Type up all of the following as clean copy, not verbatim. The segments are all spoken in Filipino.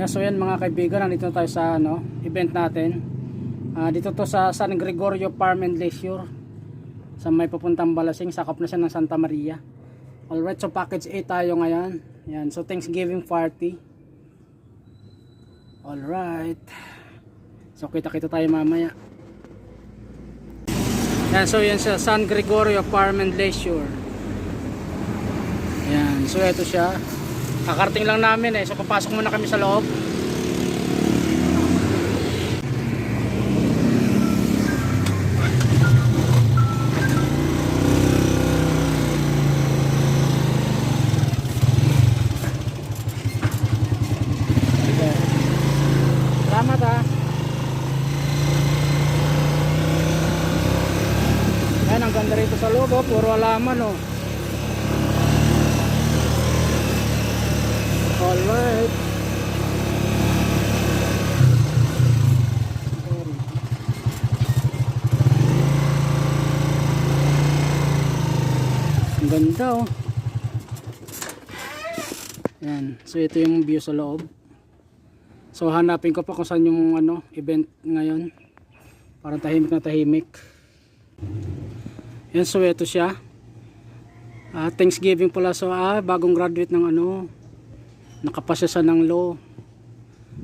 So yan mga kaibigan, nandito na tayo sa event natin. Dito to sa San Gregorio Farm and Leisure, sa may papuntang Balasing, sakop na siya ng Santa Maria. Alright, so package A tayo ngayon. Yan, so Thanksgiving party. Alright, so kita-kita tayo mamaya. Yan, so yan sa San Gregorio Farm and Leisure. Yan, so ito siya. Kakarating lang namin so papasok muna kami sa loob. Salamat Yan, ang ganda rito sa loob, puro halaman Alright. Ang ganda Yan. So ito yung view sa loob. So hanapin ko pa kung saan yung event ngayon. Parang tahimik na tahimik. Yan, so ito siya. Thanksgiving pala, so bagong graduate ng nakapasa siya ng law,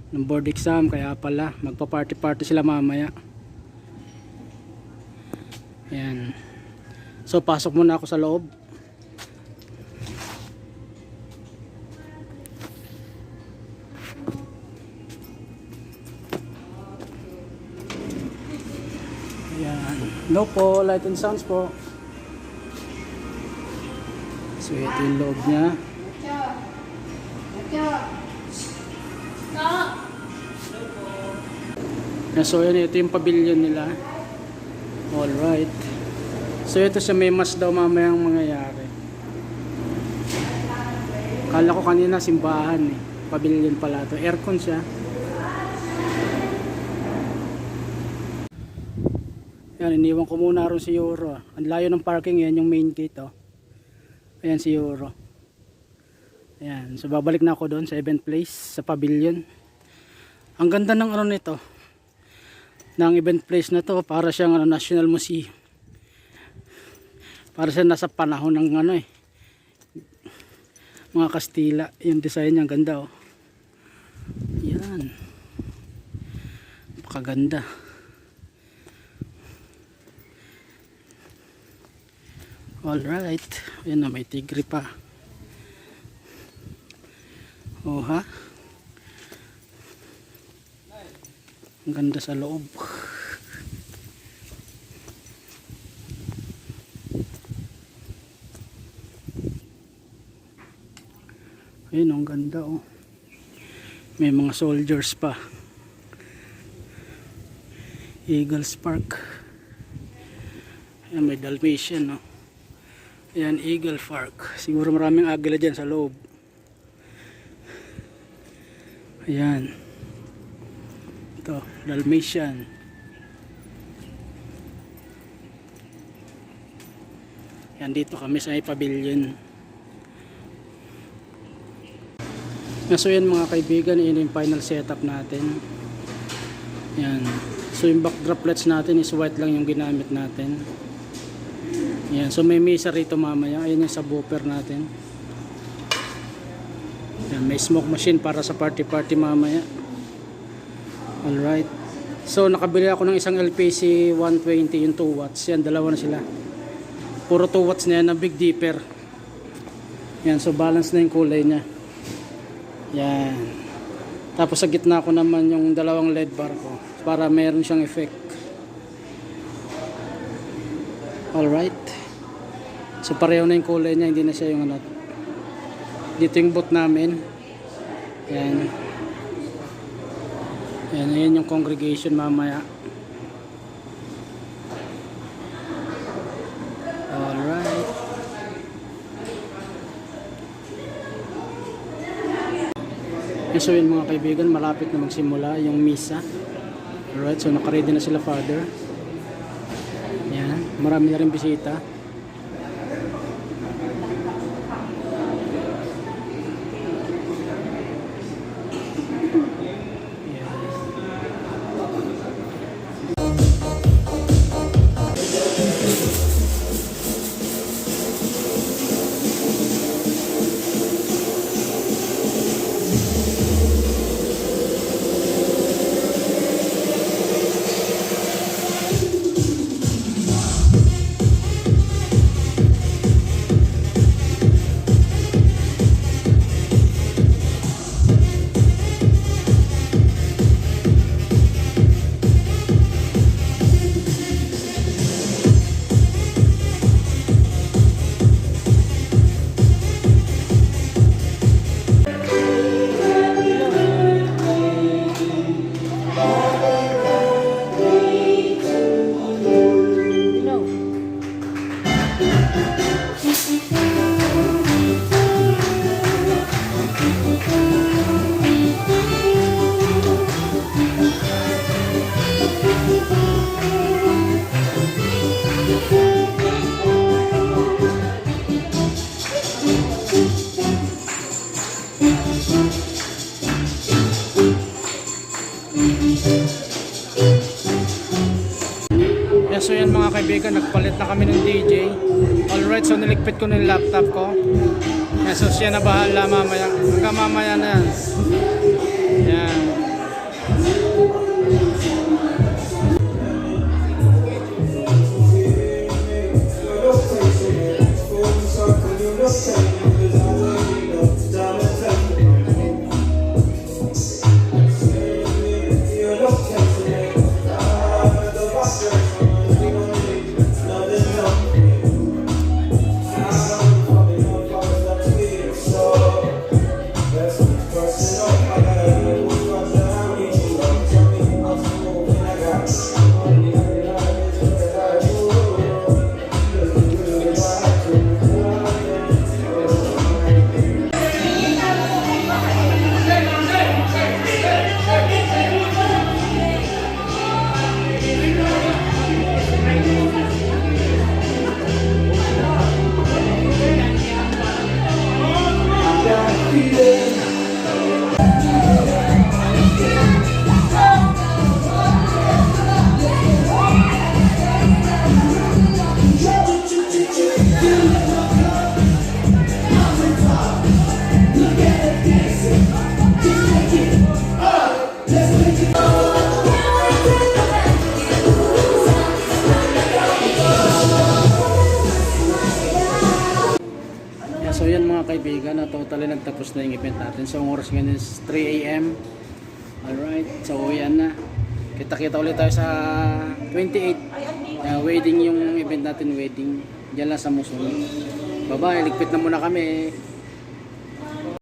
ng board exam, kaya pala magpa-party sila mamaya. Ayan, so pasok muna ako sa loob. Ayan, no po, light and sounds po. So ito yung loob nya. So yun, ito yung pavilion nila. Alright. So ito siya, may mas daw mamayang mangyayari. Kala ko kanina simbahan pavilion pala to. Aircon siya. Yan, iniwan ko muna ron si Euro. Ang layo ng parking, yan yung main gate Ayan si Euro. Ayan, so babalik na ako doon sa event place, sa pavilion. Ang ganda ng nito, ng event place na to, para siyang National Museum. Para siya nasa panahon ng mga Kastila. Yung design niya, ang ganda Yan. Napakaganda. Alright. Ayan na, may tigre pa. Ang ganda sa loob. Ayun, ang ganda May mga soldiers pa. Eagles Park. Ayan, may Dalmatian Ayan, Eagle Park. Siguro maraming agila dyan sa loob. Ayan. Ito, Dalmatian. Yan, dito kami sa pavilion. So yan mga kaibigan, yun yung final setup natin. Yan. So yung backdrop lights natin is white lang yung ginamit natin. Yan. So may mesa rito mamaya. Ayan yung subwoofer natin. Yan, may smoke machine para sa party mamaya. Alright. So nakabili ako ng isang LPC 120, yung 2 watts. Yan, dalawa na sila. Puro 2 watts na yan, na Big Dipper. Yan, so balance na yung kulay nya. Yan. Tapos sa gitna ko naman yung dalawang LED bar ko, para meron siyang effect. Alright. So pareho na yung kulay nya, hindi na siya yung dito yung booth namin. Yan. Yan, ayan yung congregation mamaya. Alright. So yun mga kaibigan, malapit na magsimula yung misa. Alright, so nakaready na sila Father. Yan, marami na rin bisita. Yeah, so yan mga kaibigan, nagpalit na kami ng DJ. Alright, so niligpit ko na yung laptop ko. Yeah, so siya na bahala mamaya. Hanggang mamaya na yan. Yan. So yan mga kaibigan, na totally nagtapos na yung event natin. So ang oras ngayon is 3 AM. Alright, so yan na. Kita-kita ulit tayo sa 28. Wedding yung event natin, wedding. Diyan lang sa Musulo. Bye bye, ligpit na muna kami.